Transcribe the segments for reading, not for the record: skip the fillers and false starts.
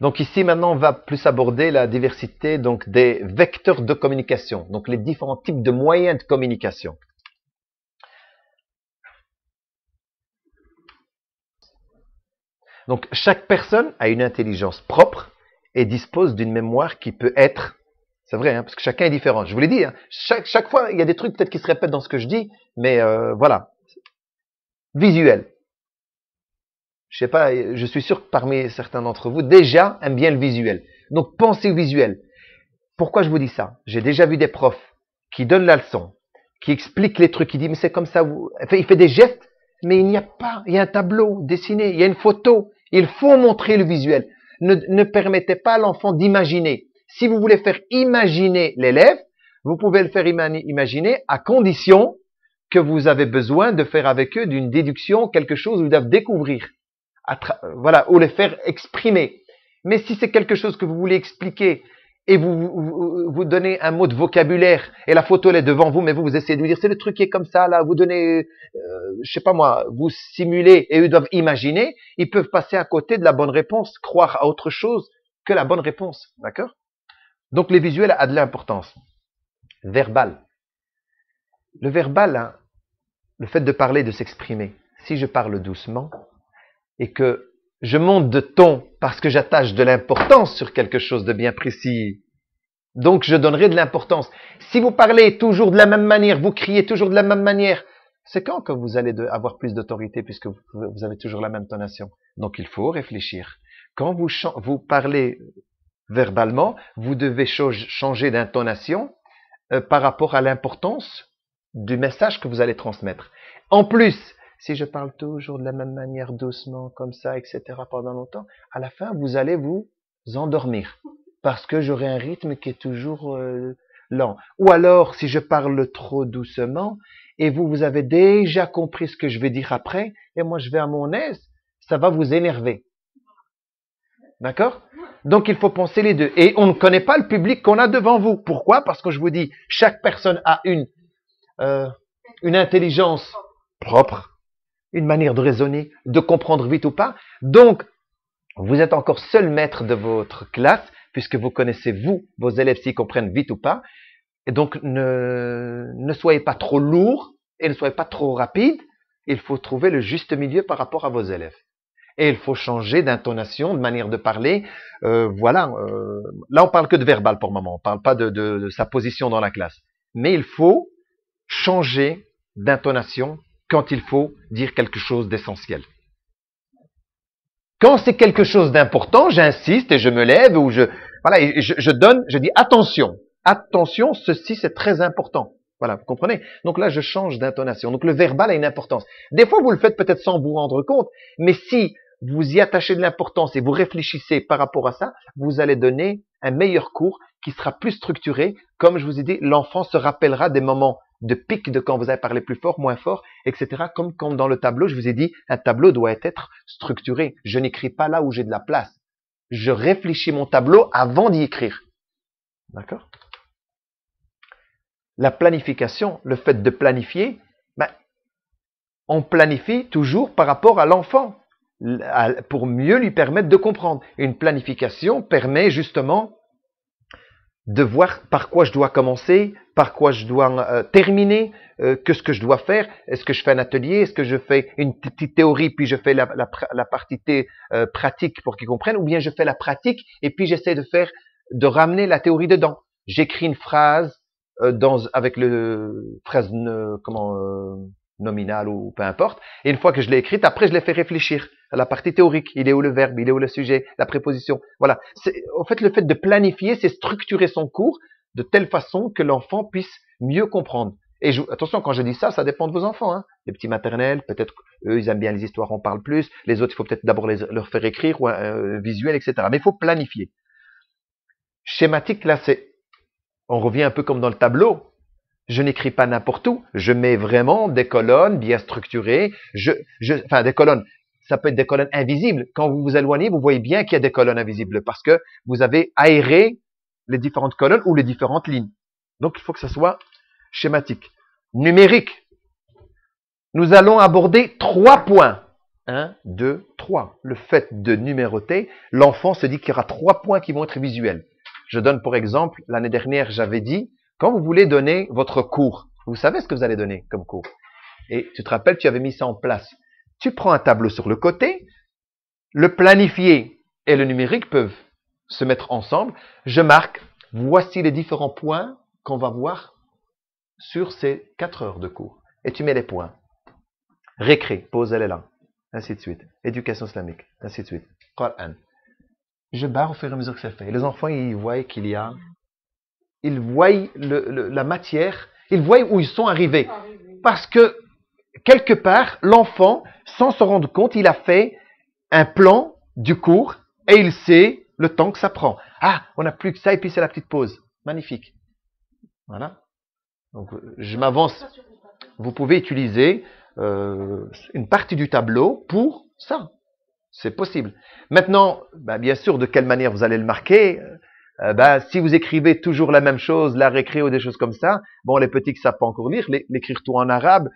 Donc ici, maintenant, on va plus aborder la diversité donc, des vecteurs de communication, donc les différents types de moyens de communication. Donc chaque personne a une intelligence propre et dispose d'une mémoire qui peut être, c'est vrai, hein, parce que chacun est différent. Je vous l'ai dit, hein, chaque fois, il y a des trucs peut-être qui se répètent dans ce que je dis, mais voilà. Visuel. Je sais pas, je suis sûr que parmi certains d'entre vous, déjà, aiment bien le visuel. Donc pensez au visuel. Pourquoi je vous dis ça? J'ai déjà vu des profs qui donnent la leçon, qui expliquent les trucs, qui disent, mais c'est comme ça, enfin, il fait des gestes, mais il n'y a pas, il y a un tableau dessiné, il y a une photo, il faut montrer le visuel. Ne permettez pas à l'enfant d'imaginer. Si vous voulez faire imaginer l'élève, vous pouvez le faire imaginer à condition que vous avez besoin de faire avec eux d'une déduction, quelque chose où ils doivent découvrir. Voilà, ou les faire exprimer. Mais si c'est quelque chose que vous voulez expliquer et vous donnez un mot de vocabulaire et la photo elle est devant vous, mais vous essayez de lui dire c'est le truc qui est comme ça là, vous donnez, je sais pas moi, vous simulez et eux doivent imaginer, ils peuvent passer à côté de la bonne réponse, croire à autre chose que la bonne réponse, d'accord? Donc les visuels a de l'importance. Verbal. Le verbal, hein, le fait de parler, de s'exprimer. Si je parle doucement et que je monte de ton parce que j'attache de l'importance sur quelque chose de bien précis, donc je donnerai de l'importance. Si vous parlez toujours de la même manière, vous criez toujours de la même manière, c'est quand que vous allez avoir plus d'autorité puisque vous avez toujours la même tonation. Donc il faut réfléchir. Quand vous parlez verbalement, vous devez changer d'intonation par rapport à l'importance du message que vous allez transmettre. En plus, si je parle toujours de la même manière, doucement, comme ça, etc., pendant longtemps, à la fin, vous allez vous endormir. Parce que j'aurai un rythme qui est toujours lent. Ou alors, si je parle trop doucement, et vous avez déjà compris ce que je vais dire après, et moi je vais à mon aise, ça va vous énerver. D'accord? Donc il faut penser les deux. Et on ne connaît pas le public qu'on a devant vous. Pourquoi? Parce que je vous dis, chaque personne a une intelligence propre, une manière de raisonner, de comprendre vite ou pas. Donc, vous êtes encore seul maître de votre classe, puisque vous connaissez, vous, vos élèves, s'ils comprennent vite ou pas. Et donc, ne soyez pas trop lourd et ne soyez pas trop rapide. Il faut trouver le juste milieu par rapport à vos élèves. Et il faut changer d'intonation, de manière de parler. Voilà. Là, on parle que de verbal pour le moment. On parle pas de sa position dans la classe. Mais il faut changer d'intonation quand il faut dire quelque chose d'essentiel. Quand c'est quelque chose d'important, j'insiste et je me lève ou je dis attention. Attention, ceci c'est très important. Voilà, vous comprenez? Donc là, je change d'intonation. Donc le verbal a une importance. Des fois, vous le faites peut-être sans vous rendre compte, mais si vous y attachez de l'importance et vous réfléchissez par rapport à ça, vous allez donner un meilleur cours qui sera plus structuré. Comme je vous ai dit, l'enfant se rappellera des moments de pic de quand vous avez parlé plus fort, moins fort, etc. Comme dans le tableau, je vous ai dit, un tableau doit être structuré. Je n'écris pas là où j'ai de la place. Je réfléchis mon tableau avant d'y écrire. D'accord? La planification, le fait de planifier, on planifie toujours par rapport à l'enfant pour mieux lui permettre de comprendre. Une planification permet justement de voir par quoi je dois commencer, par quoi je dois terminer, qu'est-ce que je dois faire. Est-ce que je fais un atelier? Est-ce que je fais une petite théorie puis je fais la partie pratique pour qu'ils comprennent? Ou bien je fais la pratique et puis j'essaie de ramener la théorie dedans. J'écris une phrase avec le phrase nominale ou peu importe. Et une fois que je l'ai écrite, après je l'ai fait réfléchir à la partie théorique. Il est où le verbe? Il est où le sujet? La préposition? Voilà. En fait, le fait de planifier, c'est structurer son cours de telle façon que l'enfant puisse mieux comprendre. Et attention, quand je dis ça, ça dépend de vos enfants. Hein. Les petits maternels, peut-être eux, ils aiment bien les histoires, on parle plus. Les autres, il faut peut-être d'abord leur faire écrire ou visuel, etc. Mais il faut planifier. Schématique, là, on revient un peu comme dans le tableau. Je n'écris pas n'importe où. Je mets vraiment des colonnes bien structurées. Enfin, des colonnes. Ça peut être des colonnes invisibles. Quand vous vous éloignez, vous voyez bien qu'il y a des colonnes invisibles parce que vous avez aéré les différentes colonnes ou les différentes lignes. Donc, il faut que ça soit schématique. Numérique. Nous allons aborder 3 points. 1, 2, 3. Le fait de numéroter, l'enfant se dit qu'il y aura 3 points qui vont être visuels. Je donne pour exemple, l'année dernière, j'avais dit, quand vous voulez donner votre cours, vous savez ce que vous allez donner comme cours. Et tu te rappelles, tu avais mis ça en place. Tu prends un tableau sur le côté, le planifié et le numérique peuvent se mettre ensemble. Je marque, voici les différents points qu'on va voir sur ces 4 heures de cours. Et tu mets les points. Récré, pause, elle est là. Ainsi de suite. Éducation islamique, ainsi de suite. Coran. Je barre au fur et à mesure que ça fait. Et les enfants, ils voient qu'il y a... Ils voient la matière, ils voient où ils sont arrivés. Parce que, quelque part, l'enfant, sans se rendre compte, il a fait un plan du cours et il sait le temps que ça prend. Ah, on n'a plus que ça et puis c'est la petite pause. Magnifique. Voilà. Donc, je m'avance. Vous pouvez utiliser une partie du tableau pour ça. C'est possible. Maintenant, bien sûr, de quelle manière vous allez le marquer si vous écrivez toujours la même chose, la récré ou des choses comme ça, bon, les petits qui ne savent pas encore lire, l'écrire tout en arabe,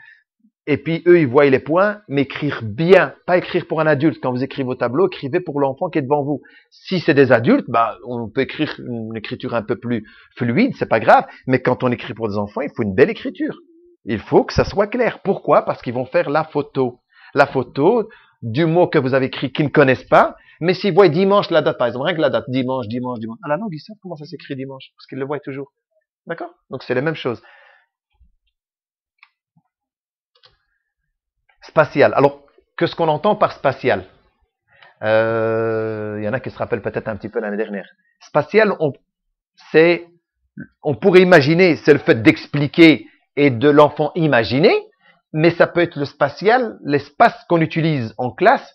et puis eux, ils voient les points, mais écrire bien, pas écrire pour un adulte. Quand vous écrivez au tableau, écrivez pour l'enfant qui est devant vous. Si c'est des adultes, on peut écrire une écriture un peu plus fluide, c'est pas grave, mais quand on écrit pour des enfants, il faut une belle écriture. Il faut que ça soit clair. Pourquoi? Parce qu'ils vont faire la photo. La photo du mot que vous avez écrit qu'ils ne connaissent pas, mais s'ils voient dimanche la date, par exemple, rien que la date, dimanche, à la langue, ils savent comment ça s'écrit dimanche, parce qu'ils le voient toujours. D'accord? Donc c'est la même chose. Spatial. Alors, qu'est-ce qu'on entend par spatial? Il y en a qui se rappellent peut-être un petit peu l'année dernière. Spatial, on pourrait imaginer, c'est le fait d'expliquer et de l'enfant imaginer, mais ça peut être le spatial, l'espace qu'on utilise en classe.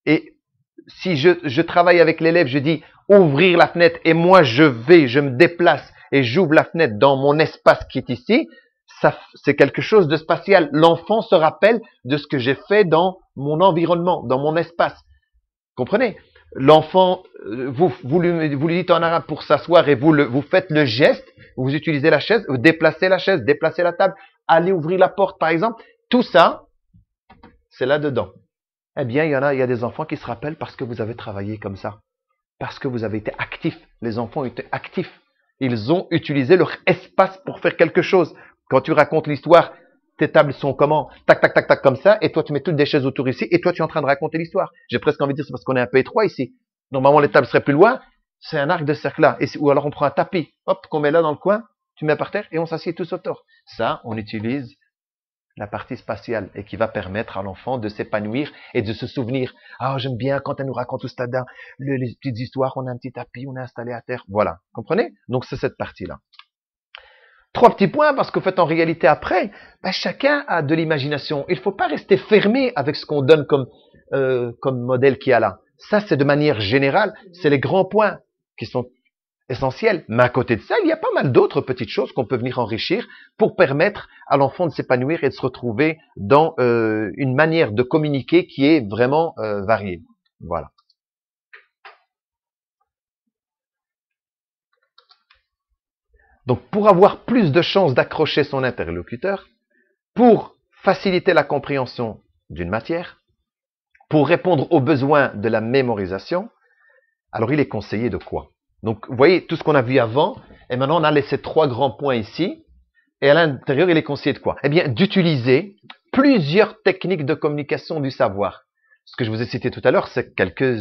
Et si je travaille avec l'élève, je dis ouvrir la fenêtre et moi je me déplace et j'ouvre la fenêtre dans mon espace qui est ici, ça, c'est quelque chose de spatial. L'enfant se rappelle de ce que j'ai fait dans mon environnement, dans mon espace. Comprenez? L'enfant, vous lui dites en arabe pour s'asseoir et vous faites le geste, vous utilisez la chaise, vous déplacez la chaise, déplacez la table, allez ouvrir la porte par exemple. Tout ça, c'est là-dedans. Eh bien, il y a des enfants qui se rappellent parce que vous avez travaillé comme ça. Parce que vous avez été actifs. Les enfants ont été actifs. Ils ont utilisé leur espace pour faire quelque chose. Quand tu racontes l'histoire, tes tables sont comment? Tac, tac, tac, tac, comme ça. Et toi, tu mets toutes des chaises autour ici. Et toi, tu es en train de raconter l'histoire. J'ai presque envie de dire, c'est parce qu'on est un peu étroit ici. Normalement, les tables seraient plus loin. C'est un arc de cercle là. Ou alors, on prend un tapis. Hop, qu'on met là dans le coin. Tu mets par terre et on s'assied tous autour. Ça, on utilise la partie spatiale et qui va permettre à l'enfant de s'épanouir et de se souvenir. Ah, j'aime bien quand elle nous raconte tout ça, les petites histoires, on a un petit tapis, on est installé à terre. Voilà. Comprenez? Donc, c'est cette partie-là. 3 petits points parce qu'en fait, en réalité, après, chacun a de l'imagination. Il ne faut pas rester fermé avec ce qu'on donne comme modèle qu'il y a là. Ça, c'est de manière générale, c'est les grands points qui sont essentiel. Mais à côté de ça, il y a pas mal d'autres petites choses qu'on peut venir enrichir pour permettre à l'enfant de s'épanouir et de se retrouver dans une manière de communiquer qui est vraiment variée. Voilà. Donc, pour avoir plus de chances d'accrocher son interlocuteur, pour faciliter la compréhension d'une matière, pour répondre aux besoins de la mémorisation, alors il est conseillé de quoi? Donc, vous voyez, tout ce qu'on a vu avant, et maintenant on a ces 3 grands points ici, et à l'intérieur, il est conseillé de quoi? Eh bien, d'utiliser plusieurs techniques de communication du savoir. Ce que je vous ai cité tout à l'heure, c'est quelques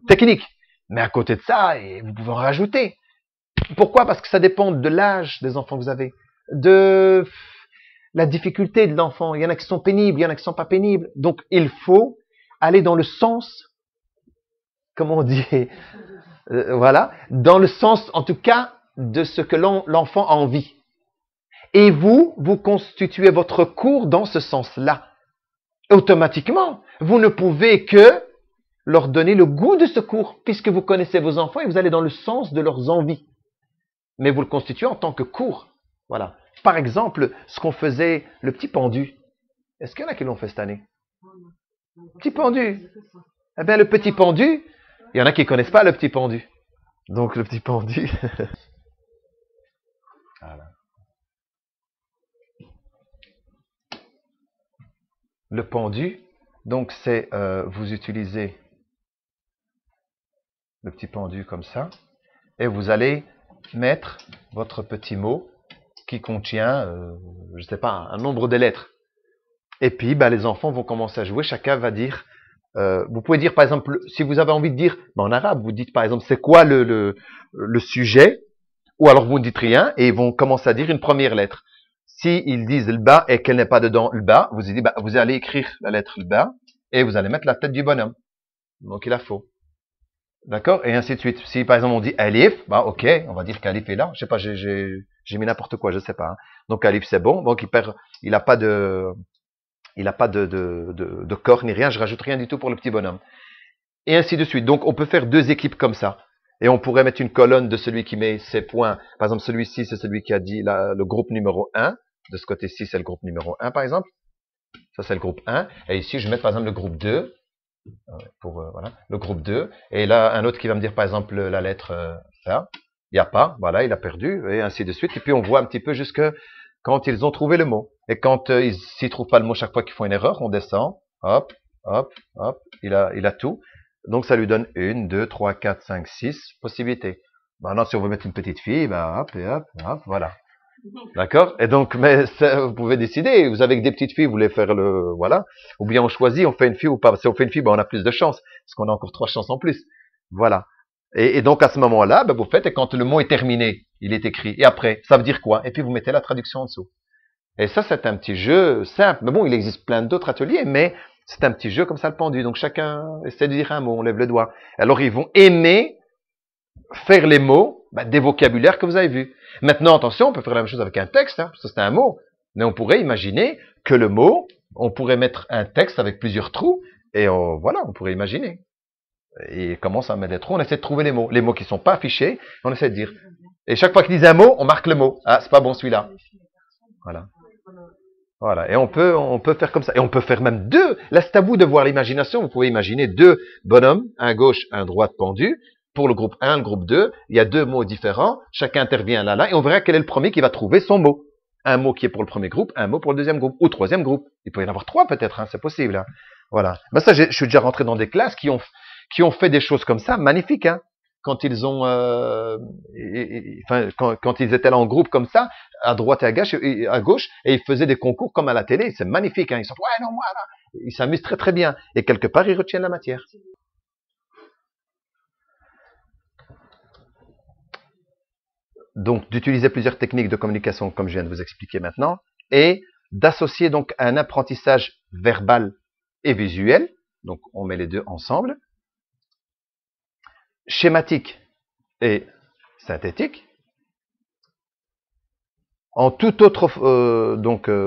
techniques. Mais à côté de ça, vous pouvez en rajouter. Pourquoi? Parce que ça dépend de l'âge des enfants que vous avez, de la difficulté de l'enfant. Il y en a qui sont pénibles, il y en a qui ne sont pas pénibles. Donc, il faut aller dans le sens, comment on dit, voilà, dans le sens, en tout cas, de ce que l'enfant a envie. Et vous constituez votre cours dans ce sens-là. Automatiquement, vous ne pouvez que leur donner le goût de ce cours, puisque vous connaissez vos enfants et vous allez dans le sens de leurs envies. Mais vous le constituez en tant que cours. Voilà. Par exemple, ce qu'on faisait, le petit pendu. Est-ce qu'il y en a qui l'ont fait cette année? Petit pendu. Eh bien, le petit pendu, il y en a qui ne connaissent pas le petit pendu. Donc, le petit pendu. Voilà. Le pendu, Donc, c'est vous utilisez le petit pendu comme ça, et vous allez mettre votre petit mot qui contient, je ne sais pas, un nombre de lettres. Et puis, bah, les enfants vont commencer à jouer. Chacun va dire, vous pouvez dire par exemple, si vous avez envie de dire, bah, en arabe, vous dites par exemple, c'est quoi le sujet, ou alors vous ne dites rien, et ils vont commencer à dire une première lettre. Si ils disent le bas et qu'elle n'est pas dedans le bas, vous dites, bah, vous allez écrire la lettre le bas, et vous allez mettre la tête du bonhomme. Donc il a faux. D'accord? Et ainsi de suite. Si par exemple on dit Alif, bah ok, on va dire qu'Alif est là. Je sais pas, j'ai mis n'importe quoi, je sais pas. Hein. Donc Alif c'est bon. Donc il a pas de corps ni rien. Je rajoute rien du tout pour le petit bonhomme. Et ainsi de suite. Donc on peut faire deux équipes comme ça. Et on pourrait mettre une colonne de celui qui met ses points. Par exemple, celui-ci, c'est celui qui a dit le groupe numéro 1. De ce côté-ci, c'est le groupe numéro 1, par exemple. Ça, c'est le groupe 1. Et ici, je vais mettre, par exemple, le groupe 2. Pour voilà, le groupe 2. Et là, un autre qui va me dire, par exemple, la lettre ça. Il n'y a pas. Voilà, il a perdu. Et ainsi de suite. Et puis, on voit un petit peu jusque quand ils ont trouvé le mot. Et quand s'ils ne trouvent pas le mot chaque fois qu'ils font une erreur, on descend. Hop, hop, hop. Il a tout. Donc, ça lui donne 1, 2, 3, 4, 5, 6 possibilités. Maintenant, si on veut mettre une petite fille, ben, hop, et hop, hop, voilà. D'accord? Et donc, mais ça, vous pouvez décider. Vous avez que des petites filles, vous voulez faire le, voilà. Ou bien on choisit, on fait une fille ou pas. Si on fait une fille, ben, on a plus de chance. Parce qu'on a encore 3 chances en plus. Voilà. Et donc, à ce moment-là, ben, vous faites, et quand le mot est terminé, il est écrit. Et après, ça veut dire quoi? Et puis, vous mettez la traduction en dessous. Et ça, c'est un petit jeu simple. Mais bon, il existe plein d'autres ateliers, mais c'est un petit jeu comme ça, le pendu. Donc, chacun essaie de dire un mot, on lève le doigt. Alors, ils vont aimer faire les mots des vocabulaires que vous avez vus. Maintenant, attention, on peut faire la même chose avec un texte, hein, parce que c'est un mot. Mais on pourrait imaginer que le mot, on pourrait mettre un texte avec plusieurs trous, et voilà, on pourrait imaginer. Et comment ça met des trous, on essaie de trouver les mots qui sont pas affichés, on essaie de dire. Et chaque fois qu'ils disent un mot, on marque le mot. Ah, c'est pas bon celui-là. Voilà. Voilà. Et on peut faire comme ça. Et on peut faire même deux. Là, c'est à vous de voir l'imagination. Vous pouvez imaginer deux bonhommes, un gauche, un droite pendu. Pour le groupe 1, le groupe 2, il y a deux mots différents. Chacun intervient là, et on verra quel est le premier qui va trouver son mot. Un mot qui est pour le premier groupe, un mot pour le deuxième groupe, ou troisième groupe. Il peut y en avoir 3 peut-être, hein, c'est possible. Hein. Voilà. Ben ça, je suis déjà rentré dans des classes qui ont fait des choses comme ça, magnifiques. Hein. Quand ils ont, quand ils étaient là en groupe comme ça, à droite et à gauche, et ils faisaient des concours comme à la télé, c'est magnifique. Hein. Ils sont, ouais, non, moi, là. Ils s'amusent très très bien. Et quelque part, ils retiennent la matière. Donc, d'utiliser plusieurs techniques de communication, comme je viens de vous expliquer maintenant, et d'associer donc un apprentissage verbal et visuel. Donc, on met les deux ensemble. Schématique et synthétique. En toute autre,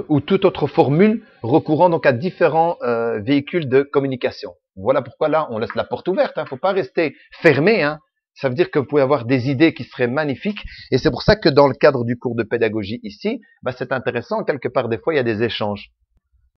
ou toute autre formule recourant donc à différents véhicules de communication. Voilà pourquoi là, on laisse la porte ouverte. Il ne faut pas rester fermé. Hein. Ça veut dire que vous pouvez avoir des idées qui seraient magnifiques. Et c'est pour ça que dans le cadre du cours de pédagogie ici, c'est intéressant. Quelque part, des fois, il y a des échanges.